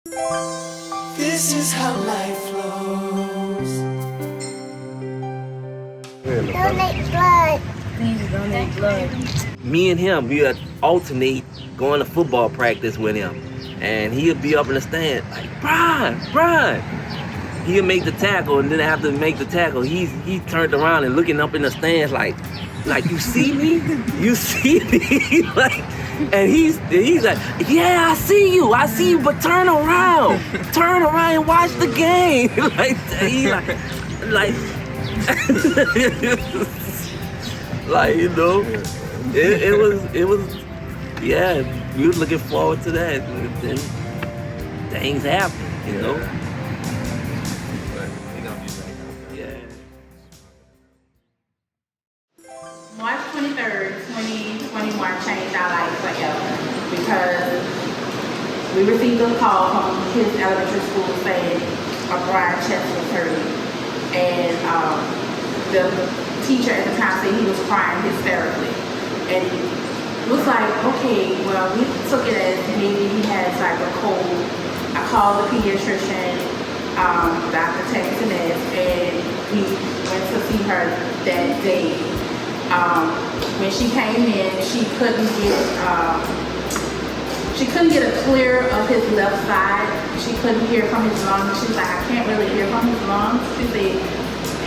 This is how life flows. Donate blood. Please donate blood. Me and him, we would alternate going to football practice with him. And he'll be up in the stand like, Brian. He'll make the tackle, and then after make the tackle, he turned around and looking up in the stands like you see me? You see me? like, and he's like, yeah, I see you, but turn around and watch the game. like you know, it was, yeah, we was looking forward to that. And then things happen, you know. March 23rd, 2021 changed our life forever because we received a call from his elementary school saying Abron chest was hurting, and the teacher at the time said he was crying hysterically, and it was like, okay, well, we took it as maybe he has like a cold. I called the pediatrician, Dr. Texanez, and we went to see her that day. When she came in, she couldn't get a clear of his left side. She couldn't hear from his lungs. She was like, I can't really hear from his lungs. She said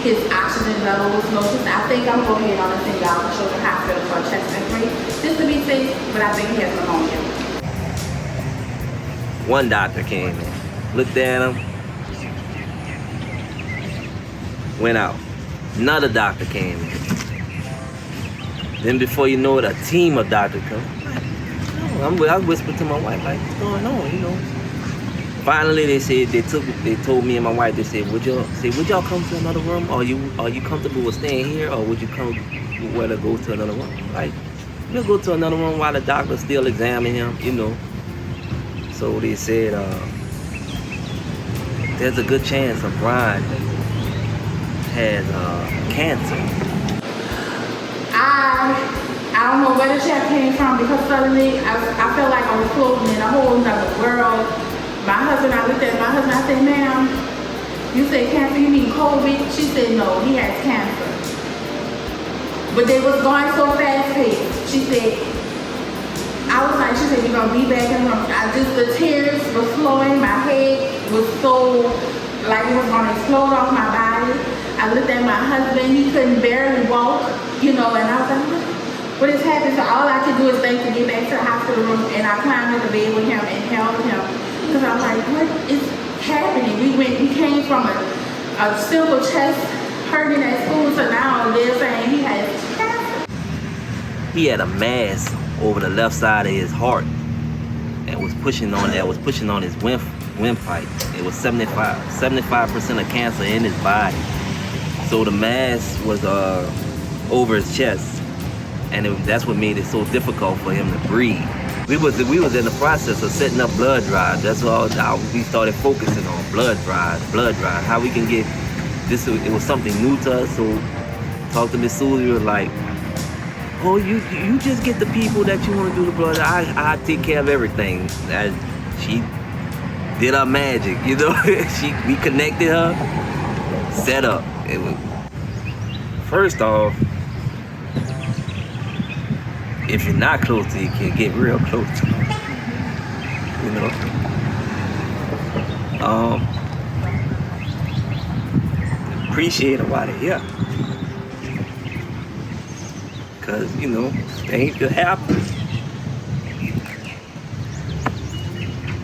his oxygen level was low. She said, I think I'm going to go ahead and send y'all to Children's Hospital for a chest X-ray just to be safe, but I think he has pneumonia. One doctor came in, looked at him, went out. Another doctor came in. Then before you know it, a team of doctors come. I whispered to my wife, like, what's going on, you know? Finally, they said they told me and my wife. They said, would y'all come to another room? Are you comfortable with staying here, or would you rather go to another room? Like, we'll go to another room while the doctor still examining him, you know. So they said, there's a good chance of Brian has cancer. I don't know where the check came from because suddenly I felt like I was floating in a whole other world. I looked at my husband, I said, ma'am, you said cancer, you mean COVID? She said, no, he has cancer. But they was going so fast paced. She said, she said, you're going to be back in the room. The tears were flowing, my head was so, like it was going to explode off my body. I looked at my husband, he couldn't barely walk, you know, and I was like, what is happening? So all I could do is think to get back to the hospital room, and I climbed in the bed with him and held him. Because I was like, what is happening? We came from a simple chest hurting at school, so now they're saying he has cancer. He had a mass over the left side of his heart and was pushing on his windpipe. It was 75% of cancer in his body. So the mass was over his chest, and that's what made it so difficult for him to breathe. We was in the process of setting up blood drives. That's all we started focusing on, blood drives, how we can get this. It was something new to us, so talked to Miss Susie. We were like, oh, you just get the people that you want to do the blood. I take care of everything. And she did her magic, you know. We connected her, set up. It was, first off, if you're not close to your kid, get real close to them. You know. Appreciate them while they're here. Cause you know, things could happen.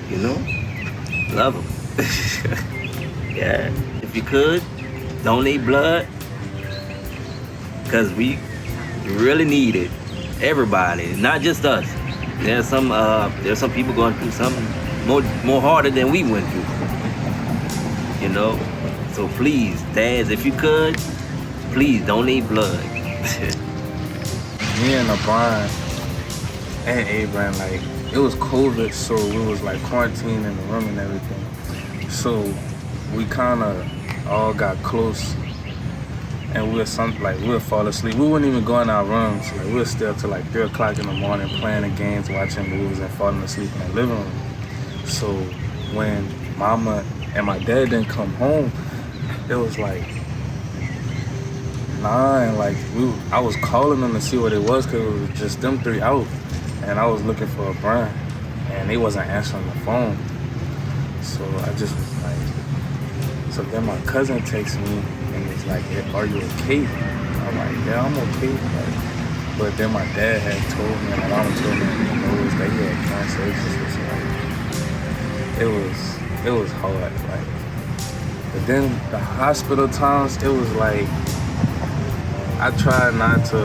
You know? Love them. Yeah. If you could, donate blood. Cause we really need it. Everybody, not just us. There's some people going through something more harder than we went through. You know, so please, dads, if you could, please donate blood. Me and Abron and Abron, like, it was COVID, so we was like quarantined in the room and everything. So we kind of all got close. And we'll fall asleep. We wouldn't even go in our rooms. Like, we'll stay up till like 3 o'clock in the morning playing the games, watching movies, and falling asleep in the living room. So when mama and my dad didn't come home, it was like 9. Like I was calling them to see what it was because it was just them 3 out, and I was looking for a Brian, and they wasn't answering the phone. So I just was like, so then my cousin texted me and was like, hey, "Are you okay?" I'm like, "Yeah, I'm okay." Like, but then my dad had told me, and my mom told me, he knows that he had cancer. It was hard. Like, but then the hospital times, it was like I tried not to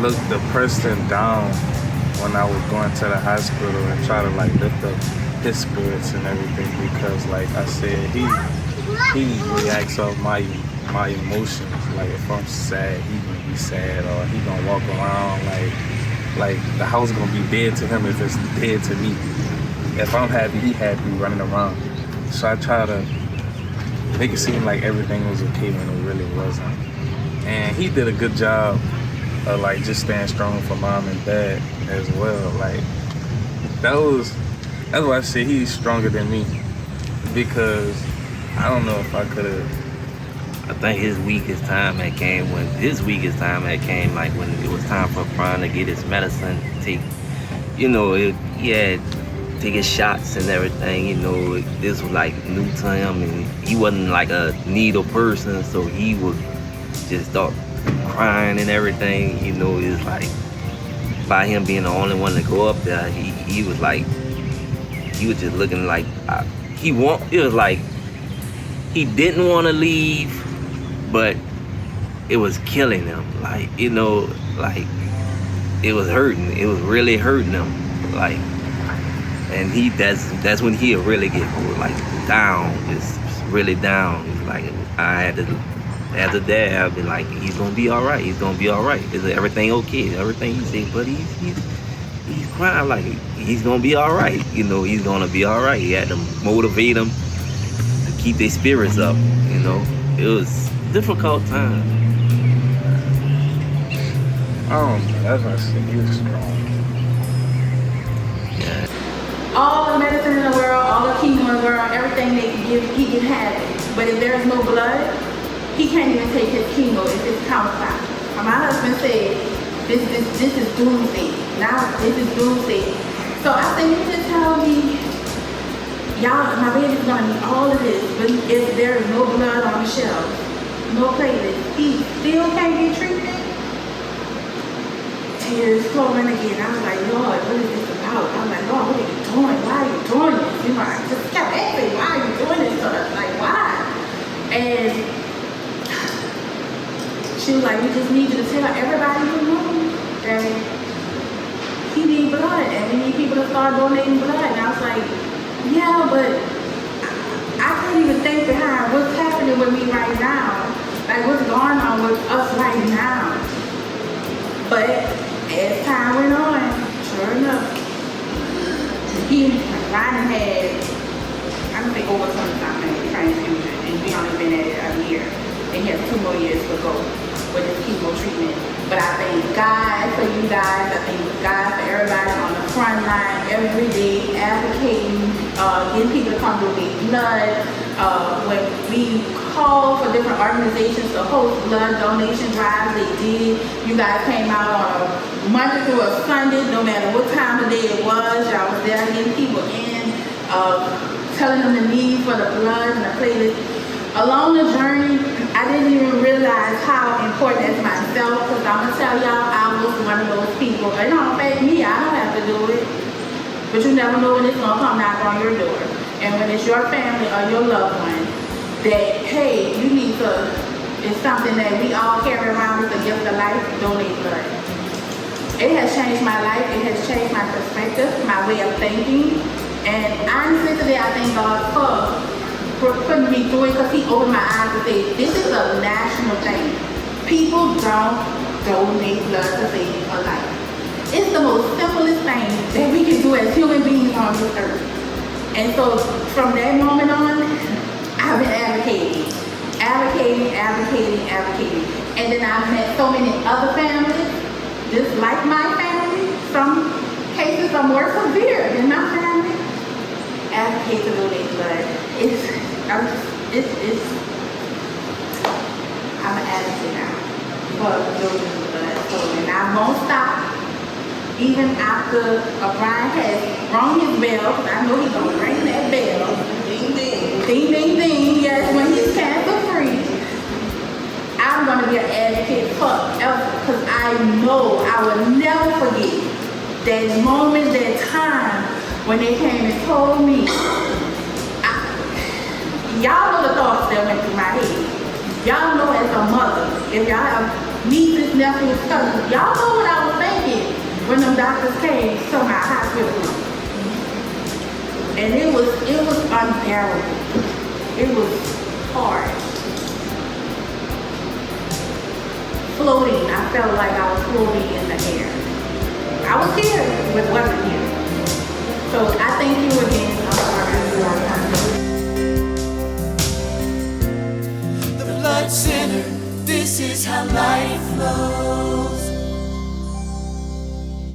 look the person down when I was going to the hospital and try to like lift up his spirits and everything, because like I said, he reacts off my emotions. Like if I'm sad, he gonna be sad, or he gonna walk around like the house gonna be dead to him if it's dead to me. If I'm happy, he happy running around. So I try to make it seem like everything was okay when it really wasn't. And he did a good job of like just staying strong for mom and dad as well. Like that's why I say he's stronger than me, because I don't know if I could have. I think his weakest time had came like when it was time for Prime to get his medicine, take, he had take his shots and everything. This was like new to him, and he wasn't like a needle person, so he would just start crying and everything. It's like by him being the only one to go up there, he was like, he was just looking like it was like he didn't want to leave, but it was killing him. Like, like it was hurting. It was really hurting him. Like, and that's when he'll really get like down. It's really down. It's like I had to, as a dad, I'd be like, he's gonna be all right. He's gonna be all right. Is everything okay? Everything he say, but he's crying like he's gonna be all right. He's gonna be all right. He had to motivate him to keep their spirits up. It was a difficult time. I don't know. That's why I said he was strong. Yeah. All the medicine in the world, all the chemo in the world, everything they can give, he can have it. But if there's no blood, he can't even take his chemo if it's countertop. My husband said, this is doomsday. Now this is doomsday. So I said, you just tell me, y'all, my baby's gonna need all of this, but if there is no blood on the shelf, no platelets, he still can't get treatment? Tears flowing again. I was like, Lord, what is this about? I was like, Lord, what are you doing? Why are you doing this? I just kept asking, why are you doing this to us? Like, why? And she was like, we just need you to tell everybody you know that he needs blood, and we need people to start donating blood. And I was like, yeah, but I can't even think behind what's happening with me right now. Like, what's going on with us right now? But as time went on, sure enough, Ryan had, I don't think over 25 minutes transfusion, and we only been at it a year. And he has 2 more years to go with his chemo treatment. But I thank God for you guys. I thank God for everybody on the front line every day, advocating, getting people to come donate blood. When we called for different organizations to host blood donation drives, they did. You guys came out on a Monday through a Sunday, no matter what time of day it was. Y'all was there getting people in, telling them the need for the blood and the platelets. Along the journey, I didn't even realize how important as myself, because I'm going to tell y'all, I was one of those people. It don't affect me, I don't have to do it. But you never know when it's going to come knock on your door. And when it's your family or your loved one, that, hey, you need to, it's something that we all carry around as a gift of life, donate blood. It has changed my life, it has changed my perspective, my way of thinking. And honestly today, I thank God for putting me through it, because he opened my eyes to say, this is a national thing. People don't donate blood to save a life. It's the most simplest thing that we can do as human beings on this earth. And so from that moment on, I've been advocating. And then I've met so many other families, just like my family. Some cases are more severe than my family. advocate to donate blood. I'm an advocate now for donating blood. So, and I won't stop even after Abron has rung his bell, because I know he's going to ring that bell. Ding, ding. Ding, ding, ding. Yes, when he's cancer free, I'm going to be an advocate forever, because I know I will never forget that moment, that time when they came and told me. Y'all know the thoughts that went through my head. Y'all know as a mother, if y'all have nieces, nephews, cousins, y'all know what I was thinking when them doctors came to my hospital room. And it was unbearable. It was hard. Floating, I felt like I was floating in the air. I was here, but wasn't here. So I thank you again. The blood center, this is how life flows.